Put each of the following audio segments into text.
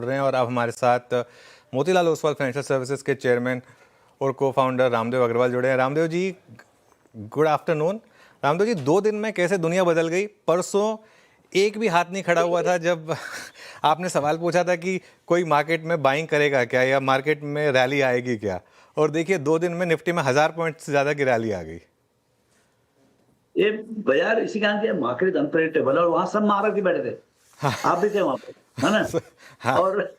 रहे हैं और अब हमारे साथ मोतीलाल ओसवाल फाइनेंशियल सर्विसेज के चेयरमैन और को फाउंडर रामदेव अग्रवाल जुड़े हैं। Ramdev ji, good afternoon. रामदेव जी, 2 दिन में कैसे दुनिया बदल गई। परसों एक भी हाथ नहीं खड़ा हुआ था जब आपने सवाल पूछा था कि कोई मार्केट में बाइंग करेगा क्या या मार्केट में रैली आएगी क्या, और देखिए 2 दिन में निफ्टी में 1000 पॉइंट से ज्यादा की रैली आ गई। ये बाजार इसी कारण के मार्केट अनप्रेडिक्टेबल, और वहां सब महारथ भी बैठे थे। आप भी थे वहां पे, है ना? हाँ और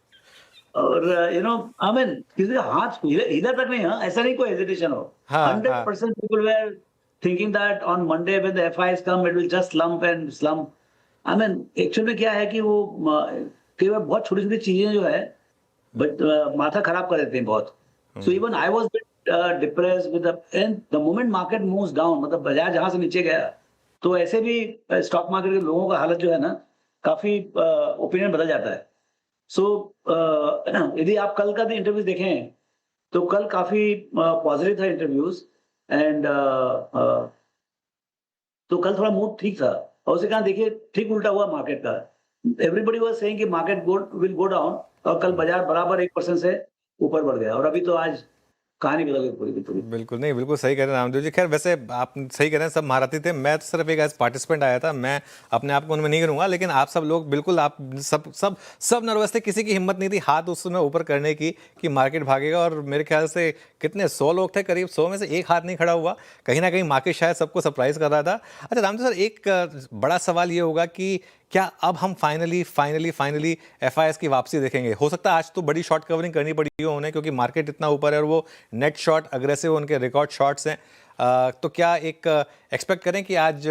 यू नो, आई मीन किसी का हाथ हिला तक नहीं। हाँ, ऐसा नहीं कोई हेजिटेशन हो। हाँ हाँ 100% people were thinking that on Monday when the FIs come it will just slump and slump. I mean actual में क्या है कि वो कई बार बहुत छोटी छोटी चीजें जो है बट माथा खराब कर देते हैं बहुत। So even I was depressed with the moment market moves down, मतलब बाजार जहां से नीचे गया, तो ऐसे भी स्टॉक मार्केट के लोगों का हालत जो है ना, काफी ओपिनियन बदल जाता है। सो यदि आप कल का इंटरव्यूज देखें तो कल काफी पॉजिटिव था इंटरव्यूज, एंड तो कल थोड़ा मूड ठीक था। और उसी कारण देखिए ठीक उल्टा हुआ मार्केट का। एवरीबॉडी वाज सेइंग कि मार्केट विल गो डाउन, और कल बाजार बराबर 1% से ऊपर बढ़ गया, और अभी तो आज कहानी बदल गई पूरी की पूरी। बिल्कुल नहीं, बिल्कुल सही कह रहे हैं रामदेव जी। खैर वैसे आप सही कह रहे हैं, सब महारथी थे। मैं तो सिर्फ एक एज पार्टिसिपेंट आया था, मैं अपने आप को उनमें नहीं करूंगा, लेकिन आप सब लोग बिल्कुल, आप सब सब सब नर्वस थे। किसी की हिम्मत नहीं थी हाथ उस समय ऊपर करने की कि मार्केट भागेगा। और मेरे ख्याल से कितने 100 लोग थे, करीब 100 में से एक हाथ नहीं खड़ा हुआ। कहीं ना कहीं मार्केट शायद सबको सरप्राइज कर रहा था। अच्छा रामदेव सर, एक बड़ा सवाल ये होगा कि क्या अब हम फाइनली एफआईएस की वापसी देखेंगे। हो सकता है आज तो बड़ी शॉर्ट कवरिंग करनी पड़ी हो उन्हें, क्योंकि मार्केट इतना ऊपर है और वो नेट शॉर्ट अग्रेसिव उनके रिकॉर्ड शॉर्ट्स हैं। तो क्या एक एक्सपेक्ट करें कि आज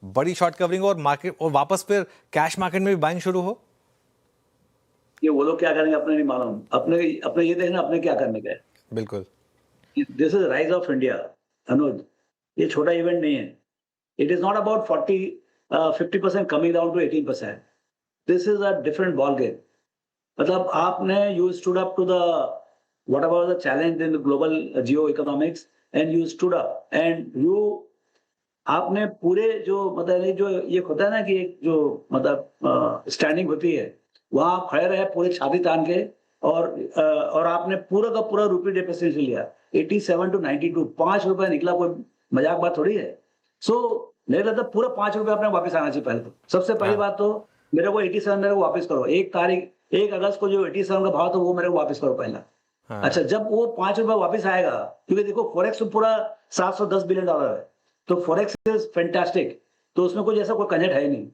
बड़ी शॉर्ट कवरिंग और मार्केट और वापस फिर कैश मार्केट में भी बाइंग शुरू हो। ये वो लोग क्या करेंगे अपने नहीं मालूम, अपने अपने ये देखना अपने क्या करने का है। बिल्कुल। This is rise of India Anuj, ये छोटा इवेंट नहीं है। It is not about 50% coming down to 18%। This is a different ball game. मतलब आपने you stood up to the what about the challenge in the global geoeconomics, and you stood up and you, आपने पूरे जो मतलब जो ये होता है ना कि एक जो मतलब स्टैंडिंग होती है, वहां खड़े रहे पूरे छाती तान के, और आपने पूरा का पूरा रुपये डेप्रिसिएशन लिया 87 to 92, ₹5 निकला, कोई मजाक बात थोड़ी है। सो मेरे लगता है पूरा ₹5 अपने वापस आना चाहिए। पहले तो सबसे पहली हाँ बात तो मेरे को 87 मेरे को वापस करो। 1 अगस्त को जो 87 का भाव था वो मेरे को वापस करो पहला। हाँ अच्छा, जब वो ₹5 वापस आएगा, क्योंकि देखो फॉरेक्स तो पूरा $710 बिलियन है, तो फॉरेक्स इज फैंटास्टिक, तो उसमें कुछ ऐसा कोई कंजेंट है ही नहीं।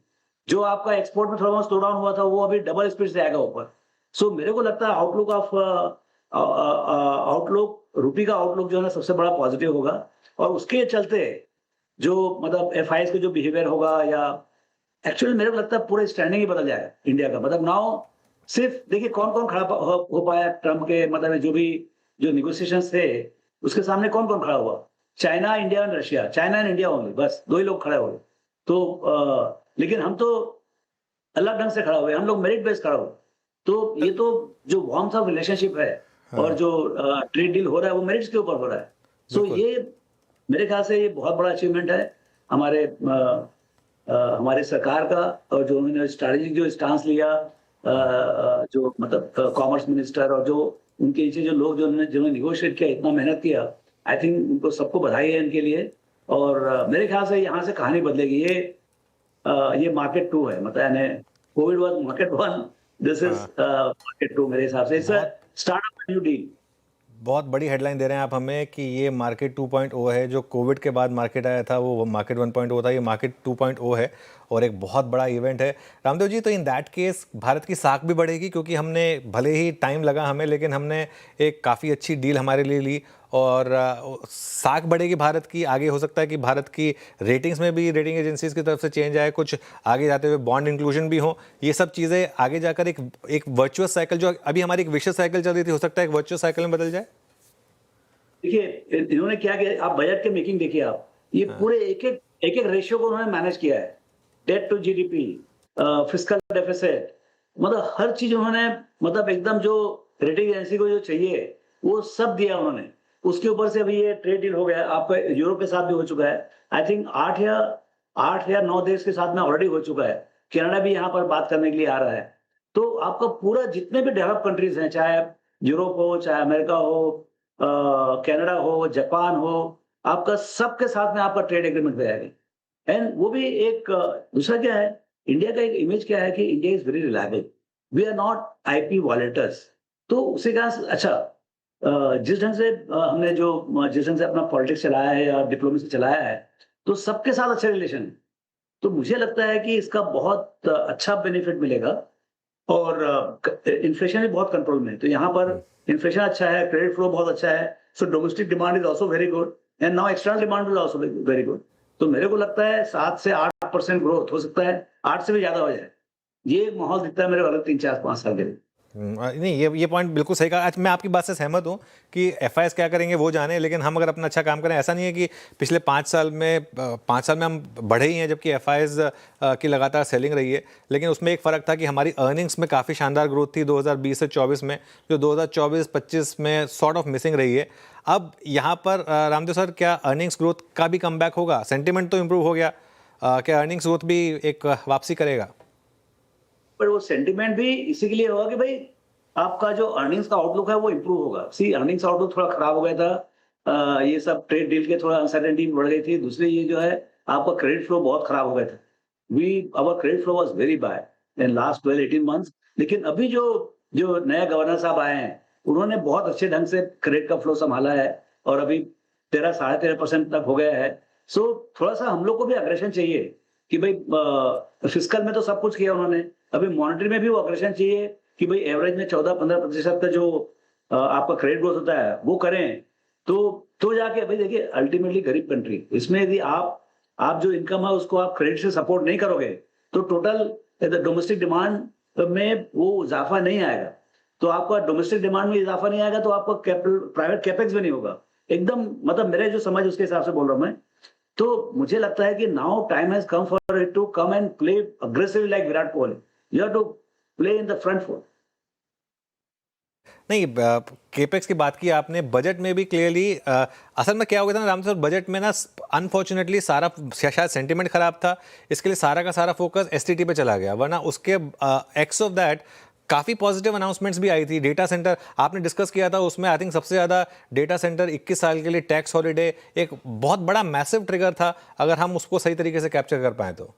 जो आपका एक्सपोर्ट में थोड़ा बहुत स्लो डाउन हुआ था वो अभी डबल स्पीड से आएगा ऊपर। सो मेरे को लगता है आउटलुक रूपी का आउटलुक जो है ना सबसे बड़ा पॉजिटिव होगा, और उसके चलते जो मतलब एफआईएस का जो बिहेवियर होगा, या एक्चुअली मेरे को लगता है पूरा स्टैंडिंग ही बदल जाएगा इंडिया का। मतलब नाउ सिर्फ देखिए कौन कौन खड़ा हो पाया ट्रम्प के, मतलब जो भी जो निगोशिएशंस थे उसके सामने कौन कौन खड़ा हुआ। China, India and Russia, China and India only, बस 2 ही लोग खड़े हुए। तो लेकिन हम तो अलग ढंग से खड़ा हुए, हम लोग मेरिट बेस्ड खड़ा हुए। तो ये तो जो वार्मथ ऑफ रिलेशनशिप है और हाँ जो ट्रेड डील हो रहा है वो मेरिट्स के ऊपर हो रहा है। सो बिल्कुल। ये मेरे ख्याल से ये बहुत बड़ा अचीवमेंट है हमारे हमारे सरकार का, और जो उन्होंने स्ट्रैटेजिक जो स्टांस लिया, जो मतलब कॉमर्स मिनिस्टर और जो उनके नीचे जो लोग जिन्होंने निगोशिएट किया, इतना मेहनत किया, आई थिंक उनको सबको बधाई है इनके लिए। और मेरे ख्याल से यहाँ से कहानी बदलेगी। ये मार्केट 2 है, मतलब यानी Covid was market 1, this is हाँ मार्केट 2 मेरे हिसाब से। इट्स अ बहुत स्टार्ट ऑफ न्यू डील। बहुत बड़ी हेडलाइन दे रहे हैं आप हमें कि ये मार्केट 2.0 है। जो कोविड के बाद मार्केट आया था वो मार्केट 1.0 था, ये मार्केट 2.0 है और एक बहुत बड़ा इवेंट है। रामदेव जी, तो इन दैट केस भारत की साख भी बढ़ेगी, क्योंकि हमने भले ही टाइम लगा हमें, लेकिन हमने एक काफ़ी अच्छी डील हमारे लिए ली और साख बढ़ेगी भारत की। आगे हो सकता है कि भारत की रेटिंग्स में भी रेटिंग एजेंसीज की तरफ से चेंज आए, कुछ आगे जाते हुए बॉन्ड इंक्लूजन भी हो। ये सब चीज़ें आगे जाकर एक वर्चुअस साइकिल, जो अभी हमारी एक विशेष साइकिल चल रही थी, हो सकता है एक वर्चुअस साइकिल में बदल जाए। देखिए इन्होंने क्या किया, आप बजट के मेकिंग देखिए, आप ये हाँ पूरे एक एक रेशियो को उन्होंने मैनेज किया है। Debt to GDP, fiscal deficit, मतलब हर चीज उन्होंने, मतलब एकदम जो रेटिंग एजेंसी को जो चाहिए वो सब दिया उन्होंने। उसके ऊपर से अभी ये ट्रेड डील हो गया, आपका यूरोप के साथ भी हो चुका है। आई थिंक 8 या 9 देश के साथ में ऑलरेडी हो चुका है। कनाडा भी यहाँ पर बात करने के लिए आ रहा है। तो आपका पूरा जितने भी डेवलप कंट्रीज हैं, चाहे यूरोप हो, चाहे अमेरिका हो, कनाडा हो, जापान हो, आपका सबके साथ में आपका ट्रेड एग्रीमेंट हो जाएगा। एंड वो भी एक दूसरा क्या है, इंडिया का एक इमेज क्या है कि India is very reliable, we are not IP violators. तो उसी का अच्छा जिस ढंग से हमने जो जिस ढंग से अपना पॉलिटिक्स चलाया है या डिप्लोमेसी चलाया है, तो सबके साथ अच्छे रिलेशन है। तो मुझे लगता है कि इसका बहुत अच्छा बेनिफिट मिलेगा। और इन्फ्लेशन भी बहुत कंट्रोल में है। तो यहाँ पर इन्फ्लेशन अच्छा है, क्रेडिट फ्लो बहुत अच्छा है, so domestic demand is also very good and now external demand is also very good. तो मेरे को लगता है 7 से 8% ग्रोथ हो सकता है, 8 से भी ज्यादा हो जाए। ये एक माहौल दिखता है मेरे को अगले 3, 4, 5 साल के लिए। नहीं, ये पॉइंट बिल्कुल सही कहा। अच्छा, मैं आपकी बात से सहमत हूँ कि एफआईएस क्या करेंगे वो जाने, लेकिन हम अगर अपना अच्छा काम करें, ऐसा नहीं है कि पिछले 5 साल में हम बढ़े ही हैं जबकि एफआईएस की लगातार सेलिंग रही है। लेकिन उसमें एक फ़र्क था कि हमारी अर्निंग्स में काफ़ी शानदार ग्रोथ थी 2020 से 24 में, जो 2024-25 में सॉर्ट ऑफ मिसिंग रही है। अब यहाँ पर रामदेव सर, क्या अर्निंग्स ग्रोथ का भी कमबैक होगा? सेंटिमेंट तो इम्प्रूव हो गया, क्या अर्निंग्स ग्रोथ भी एक वापसी करेगा? पर वो सेंटिमेंट भी इसी के लिए होगा कि भाई आपका जो अर्निंग्स का आउटलुक है वो इम्प्रूव होगा। सी अर्निंग्स आउटलुक थोड़ा खराब हो गया था, ये सब ट्रेड डील के थोड़ा अनसर्टेनिटी बढ़ गई थी। दूसरी ये जो है आपका क्रेडिट फ्लो बहुत खराब हो गया था। We our credit flow was very bad in last 12-18 months. लेकिन अभी जो जो नया गवर्नर साहब आए हैं, उन्होंने बहुत अच्छे ढंग से क्रेडिट का फ्लो संभाला है और अभी 13-13.5% तक हो गया है। सो थोड़ा सा हम लोग को भी अग्रेशन चाहिए कि भाई फिस्कल में तो सब कुछ किया उन्होंने, अभी मॉनेटरी में भी वो अग्रेशन चाहिए कि भाई एवरेज में 14-15% का जो आपका क्रेडिट ग्रोथ होता है वो करें। तो जाके भाई देखिए, अल्टीमेटली गरीब कंट्री, इसमें यदि आप जो इनकम है उसको आप क्रेडिट से सपोर्ट नहीं करोगे, तो टोटल डोमेस्टिक डिमांड में वो इजाफा नहीं आएगा। तो आपका डोमेस्टिक डिमांड में इजाफा नहीं आएगा तो आपका प्राइवेट कैपेक्स भी नहीं होगा। एकदम मतलब मेरे जो समझ उसके हिसाब से बोल रहा हूँ मैं। तो मुझे लगता है कि now time has come for it to come and play aggressively like Virat Kohli. You have to play in the front foot. नहीं, केपेक्स की बात की आपने, बजट में भी क्लियरली असल में क्या हो गया था ना राम सर, बजट में ना अनफॉर्चुनेटली सारा शायद सेंटीमेंट खराब था, इसके लिए सारा का सारा फोकस एसटीटी पे चला गया, वरना उसके एक्स ऑफ दैट काफ़ी पॉजिटिव अनाउंसमेंट्स भी आई थी। डेटा सेंटर आपने डिस्कस किया था, उसमें आई थिंक सबसे ज़्यादा डेटा सेंटर 21 साल के लिए टैक्स हॉलीडे एक बहुत बड़ा मैसिव ट्रिगर था, अगर हम उसको सही तरीके से कैप्चर कर पाए तो।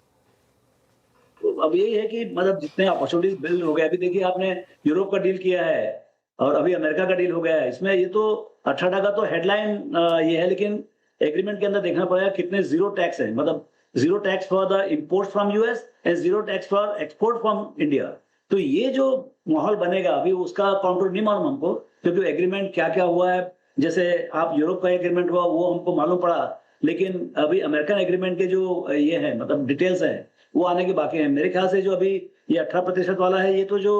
तो अब यही है कि मतलब जितने अपॉर्चुनिटीज बिल्ड हो गए, अभी देखिए आपने यूरोप का डील किया है और अभी अमेरिका का डील हो गया है। इसमें ये तो 18 का तो हेडलाइन ये है, लेकिन एग्रीमेंट के अंदर देखना पड़ेगा कितने जीरो टैक्स है, मतलब zero tax for the import from US and zero tax for export from India. तो ये जो माहौल बनेगा, अभी उसका काउंटर नहीं मालूम हमको, क्योंकि एग्रीमेंट क्या क्या हुआ है। जैसे आप यूरोप का एग्रीमेंट हुआ वो हमको मालूम पड़ा, लेकिन अभी अमेरिकन एग्रीमेंट के जो ये है मतलब डिटेल्स है वो आने के बाकी हैं। मेरे ख्याल से जो अभी ये 18% वाला है, ये तो जो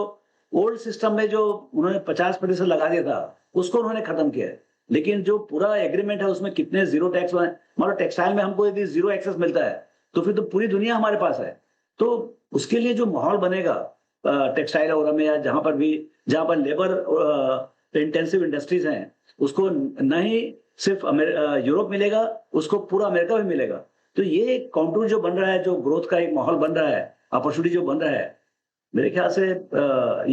ओल्ड सिस्टम में जो उन्होंने 50% लगा दिया था उसको उन्होंने खत्म किया है। लेकिन जो पूरा एग्रीमेंट है उसमें कितने जीरो टैक्स है, मतलब टेक्सटाइल में हमको यदि जीरो एक्सेस मिलता है तो फिर तो पूरी दुनिया हमारे पास है। तो उसके लिए जो माहौल बनेगा टेक्सटाइल और में या जहां पर लेबर इंटेंसिव इंडस्ट्रीज हैं, उसको न ही सिर्फ यूरोप मिलेगा, उसको पूरा अमेरिका भी मिलेगा। तो ये काउंटर जो बन रहा है, जो ग्रोथ का एक माहौल बन रहा है, अपॉर्चुनिटी जो बन रहा है, मेरे ख्याल से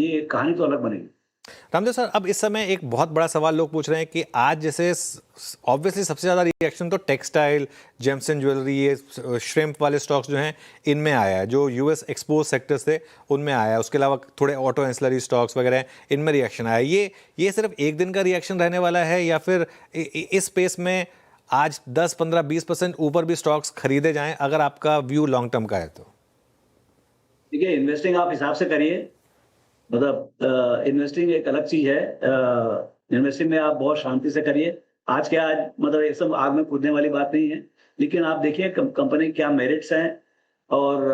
ये कहानी तो अलग बनेगी। रामदेव सर, अब इस समय एक बहुत बड़ा सवाल लोग पूछ रहे हैं कि आज जैसे ऑब्वियसली सबसे ज़्यादा रिएक्शन तो टेक्सटाइल, जेम्स एंड ज्वेलरी, ये श्रिम्प वाले स्टॉक्स जो हैं इनमें आया है, जो यूएस एक्सपोज सेक्टर्स थे उनमें आया है। उसके अलावा थोड़े ऑटो एंसिलरी स्टॉक्स वगैरह हैं, इनमें रिएक्शन आया है। ये सिर्फ एक दिन का रिएक्शन रहने वाला है या फिर इस स्पेस में आज 10-15-20% ऊपर भी स्टॉक्स खरीदे जाएं, अगर आपका व्यू लॉन्ग टर्म का है तो? देखिए, इन्वेस्टिंग आप हिसाब से करिए, मतलब इन्वेस्टिंग एक अलग चीज है। इन्वेस्टिंग में आप बहुत शांति से करिए। आज मतलब ये सब आग में कूदने वाली बात नहीं है। लेकिन आप देखिए कंपनी क्या मेरिट्स हैं और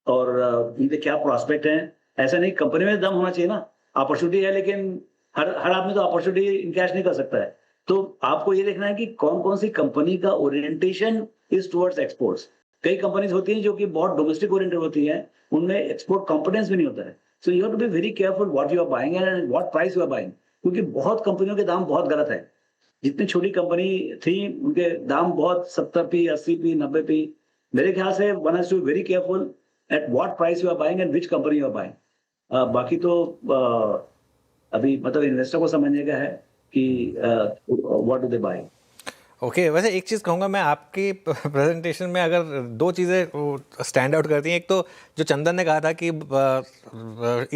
उनके क्या प्रोस्पेक्ट हैं। ऐसा नहीं, कंपनी में दम होना चाहिए ना, अपॉर्चुनिटी है, लेकिन हर आदमी तो अपॉर्चुनिटी इनकैश नहीं कर सकता है। तो आपको ये देखना है कि कौन कौन सी कंपनी का ओरिएंटेशन इज टुवर्ड्स एक्सपोर्ट्स। कई कंपनीज होती हैं जो कि बहुत डोमेस्टिक ओरिएंटेड होती हैं, उनमें एक्सपोर्ट कॉम्पिटेंस भी नहीं होता है। So you have to be very careful what you are buying and what price you are buying, क्योंकि बहुत कंपनियों के दाम बहुत गलत है। जितनी छोटी कंपनी थी उनके दाम बहुत 70p, 80p, 90p। मेरे ख्याल से one has to be very careful at what price you are buying and which company you are buying. बाकी तो अभी मतलब इन्वेस्टर को समझने का है कि what do they buy. Okay वैसे एक चीज़ कहूँगा मैं आपकी प्रेजेंटेशन में, अगर दो चीज़ें स्टैंड आउट करती हैं। एक तो जो चंदन ने कहा था कि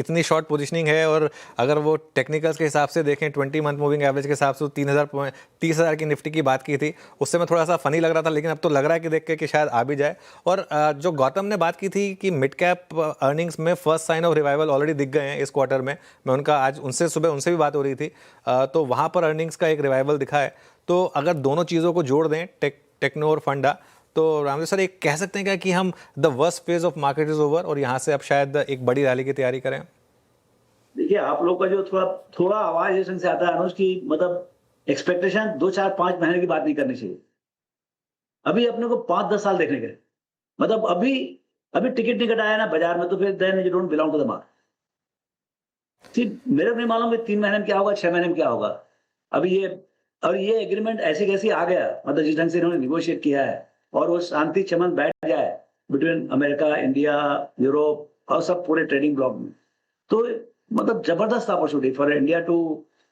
इतनी शॉर्ट पोजीशनिंग है, और अगर वो टेक्निकल्स के हिसाब से देखें 20 मंथ मूविंग एवरेज के हिसाब से 30,000 की निफ्टी की बात की थी, उससे मैं थोड़ा सा फनी लग रहा था, लेकिन अब तो लग रहा है कि देख के कि शायद आ भी जाए। और जो गौतम ने बात की थी कि मिड कैप अर्निंग्स में first sign of revival already दिख गए हैं इस क्वार्टर में, मैं उनका आज सुबह उनसे भी बात हो रही थी, तो वहाँ पर अर्निंग्स का एक रिवाइवल दिखा है। तो अगर दोनों चीज़ों को जोड़ दें, टेक्नो और फंडा, तो रामदेव सर एक कह सकते हैं क्या कि हम the worst phase of market is over और यहाँ से अब शायद एक बड़ी रैली की तैयारी करें? देखिए, आप लोग का जो थोड़ा आवाज ऐसे से आता है अनुज की, मतलब एक्सपेक्टेशन 2, 4, 5 महीने की बात नहीं करनी चाहिए। अभी अपने को 5-10 साल देखने के, मतलब अभी टिकट नहीं कटाया ना बाजार में, तो फिर then you don't belong to the market. मेरे को नहीं मालूम कि 3 महीने में क्या होगा, 6 महीने में क्या होगा। अभी ये एग्रीमेंट ऐसे कैसे आ गया, मतलब जिस ढंग से इन्होंने निगोशिएट किया है, और वो शांति चमन बैठ जाए बिटवीन अमेरिका, इंडिया, यूरोप और सब पूरे ट्रेडिंग ब्लॉक में, तो मतलब जबरदस्त opportunity for India to,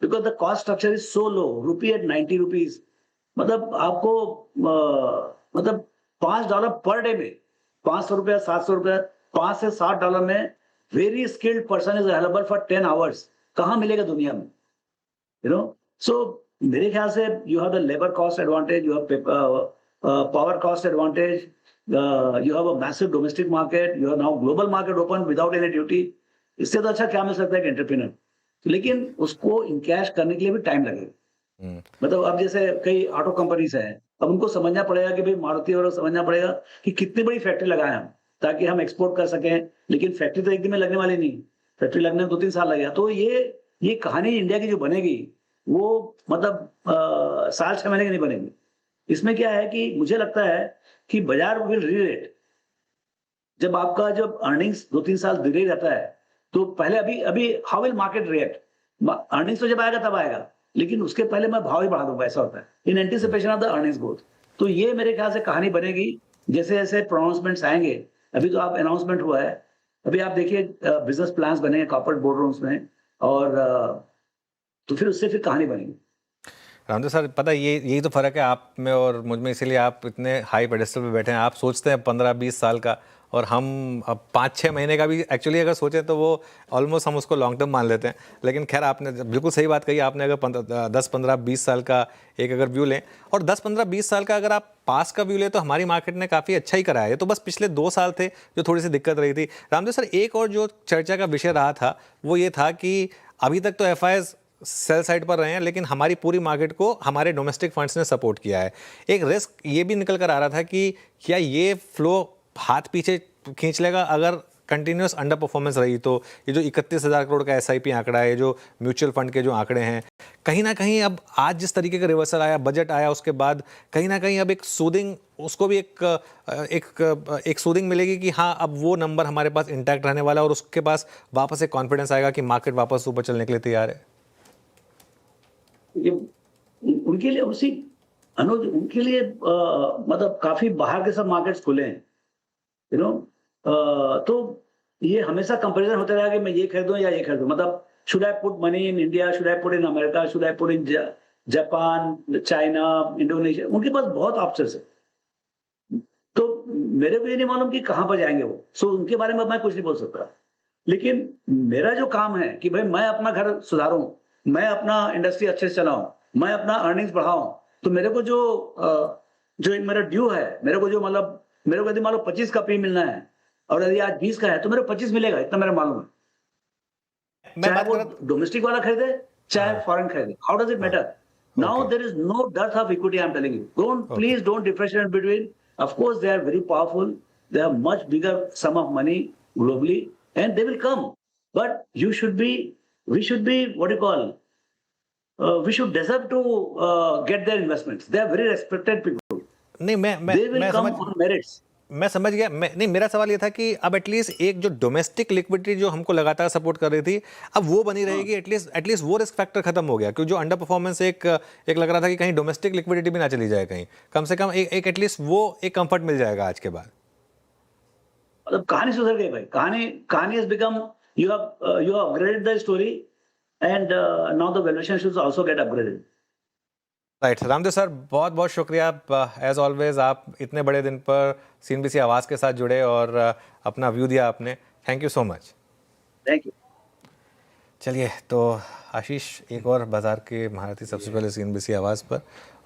because the cost structure is so low, rupee at 90 rupees, मतलब आपको मतलब $5 पर डे में, ₹500, $700, $5 से $60 में very skilled person is available for 10 hours. कहाँ मिलेगा दुनिया में, यू नो? सो मेरे ख्याल से you have the labour cost advantage, you have power cost advantage, you have a massive domestic market, you have now global market open without any duty. इससे तो अच्छा क्या मिल सकता है कि एंटरप्रेन्योर, लेकिन उसको इनकैश करने के लिए भी टाइम लगेगा। मतलब अब जैसे कई ऑटो कंपनीज हैं, अब उनको समझना पड़ेगा कि भाई मारुति और समझना पड़ेगा कि कितनी बड़ी फैक्ट्री लगाएं हम, ताकि हम एक्सपोर्ट कर सकें। लेकिन फैक्ट्री तो एक दिन में लगने वाली नहीं, फैक्ट्री लगने में 2-3 साल लगेगा। तो ये कहानी इंडिया की जो बनेगी, वो मतलब साल 6 महीने की नहीं बनेगी। इसमें क्या है कि मुझे लगता है कि बाजार विल रीरेट। जब आपका जब अर्निंग्स 2-3 साल डिले रहता है, तो पहले अभी how will market react? Earnings तो जब आएगा तब आएगा, लेकिन उसके पहले मैं भाव ही बढ़ा दूंगा, ऐसा होता है in anticipation of the earnings growth. तो ये मेरे ख्याल से कहानी बनेगी जैसे जैसे प्रोनाउंसमेंट्स आएंगे। अभी तो आप अनाउंसमेंट हुआ है, अभी आप देखिए बिजनेस प्लान्स बनेंगे कॉर्पोरेट बोर्ड रूम्स में, और तो फिर उससे फिर कहानी बनेगी। रामदेव सर, पता है यही तो फ़र्क है आप में और मुझ में, इसीलिए आप इतने हाई पेडेस्टल पे बैठे हैं। आप सोचते हैं 15-20 साल का, और हम अब 5-6 महीने का भी एक्चुअली अगर सोचें तो वो ऑलमोस्ट हम उसको लॉन्ग टर्म मान लेते हैं। लेकिन खैर, आपने बिल्कुल सही बात कही। आपने अगर 10-15-20 साल का एक अगर व्यू लें, और 10-15-20 साल का अगर आप पास का व्यू लें, तो हमारी मार्केट ने काफ़ी अच्छा ही करा है। ये तो बस पिछले 2 साल थे जो थोड़ी सी दिक्कत रही थी। रामदेव सर, एक और जो चर्चा का विषय रहा था वो ये था कि अभी तक तो एफआईआईज सेल साइड पर रहे हैं, लेकिन हमारी पूरी मार्केट को हमारे डोमेस्टिक फंड्स ने सपोर्ट किया है। एक रिस्क ये भी निकल कर आ रहा था कि क्या ये फ्लो हाथ पीछे खींच लेगा अगर कंटिन्यूस अंडर परफॉर्मेंस रही। तो ये जो 31,000 करोड़ का एसआईपी आंकड़ा है, जो म्यूचुअल फंड के जो आंकड़े हैं, कहीं ना कहीं अब आज जिस तरीके का रिवर्सल आया, बजट आया, उसके बाद कहीं ना कहीं अब एक सूदिंग, उसको भी एक सूदिंग मिलेगी कि हाँ, अब वो नंबर हमारे पास इंटैक्ट रहने वाला है, और उसके पास वापस एक कॉन्फिडेंस आएगा कि मार्केट वापस ऊपर चलने के लिए तैयार है। उनके लिए अनुज, उनके लिए मतलब काफी बाहर के सब मार्केट्स खुले हैं, यू नो। तो ये हमेशा कंपैरिजन होता रहा कि मैं ये खरीदूं या ये खरीदूं, मतलब should I put money in India, should I put in America, should I put in Japan, China, Indonesia. उनके पास बहुत ऑप्शंस है। तो मेरे को ये नहीं मालूम कि कहां पर जाएंगे वो। सो उनके बारे में मैं कुछ नहीं बोल सकता, लेकिन मेरा जो काम है कि भाई मैं अपना घर सुधारूं, मैं अपना इंडस्ट्री अच्छे से चलाऊं, मैं अपना अर्निंग्स बढ़ाऊं। तो मेरे को जो मेरा ड्यू है, मेरे को जो मतलब मेरे को यदि मान लो 25 का पी मिलना है, और यदि आज 20 का है, तो मेरे को 25 मिलेगा, इतना मेरा मालूम है। चाहे वो डोमेस्टिक वाला खरीदे, चाहे फॉरेन खरीदे, how does it matter? Now there is no depth of equity. I am telling you, please don't differentiate between. Of course they are very powerful, they have much bigger sum of money globally, and they will come, but we should be what you call, we should deserve to get their investments. They are very respected people. नहीं, they will come on merits. मैं समझ गया। नहीं, मेरा सवाल ये था कि अब एटलीस्ट एक जो डोमेस्टिक लिक्विडिटी जो हमको लगातार सपोर्ट कर रही थी, अब वो बनी रहेगी। एटलीस्ट वो रिस्क फैक्टर खत्म हो गया, क्योंकि जो अंडर परफॉर्मेंस एक लग रहा था कि कहीं डोमेस्टिक लिक्विडिटी भी ना चली जाए कहीं, कम से कम एक एटलीस्ट वो एक कंफर्ट मिल जाएगा आज के बाद। मतलब कहानी सुधर गई भाई. कहानी has become, you have upgraded the story, and now the valuation should also get upgraded. Right Ramdev sir, बहुत बहुत शुक्रिया. एज ऑलवेज आप इतने बड़े दिन पर CNBC आवाज़ के साथ जुड़े और अपना व्यू दिया आपने. Thank you so much. Thank you. चलिए, तो आशीष, एक और बाजार के महारथी सबसे पहले CNBC आवाज़ पर,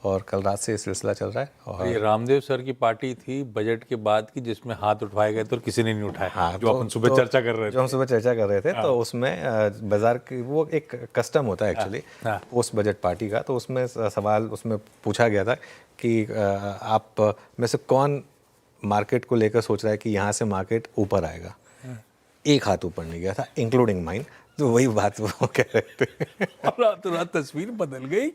और कल रात से ये सिलसिला चल रहा है. और ये रामदेव सर की पार्टी थी बजट के बाद की, जिसमें हाथ उठाए गए थे और किसी ने नहीं उठाया. हाँ, जो अपन सुबह चर्चा कर रहे थे. जो हम सुबह चर्चा कर रहे थे, तो उसमें बाजार की वो एक कस्टम होता है एक्चुअली पोस्ट बजट पार्टी का. तो उसमें सवाल उसमें पूछा गया था कि आप में से कौन मार्केट को लेकर सोच रहा है कि यहाँ से मार्केट ऊपर आएगा. एक हाथ ऊपर नहीं गया था, इंक्लूडिंग माइन. तो वही बात वो कह रहे थे. और रात तस्वीर बदल गई.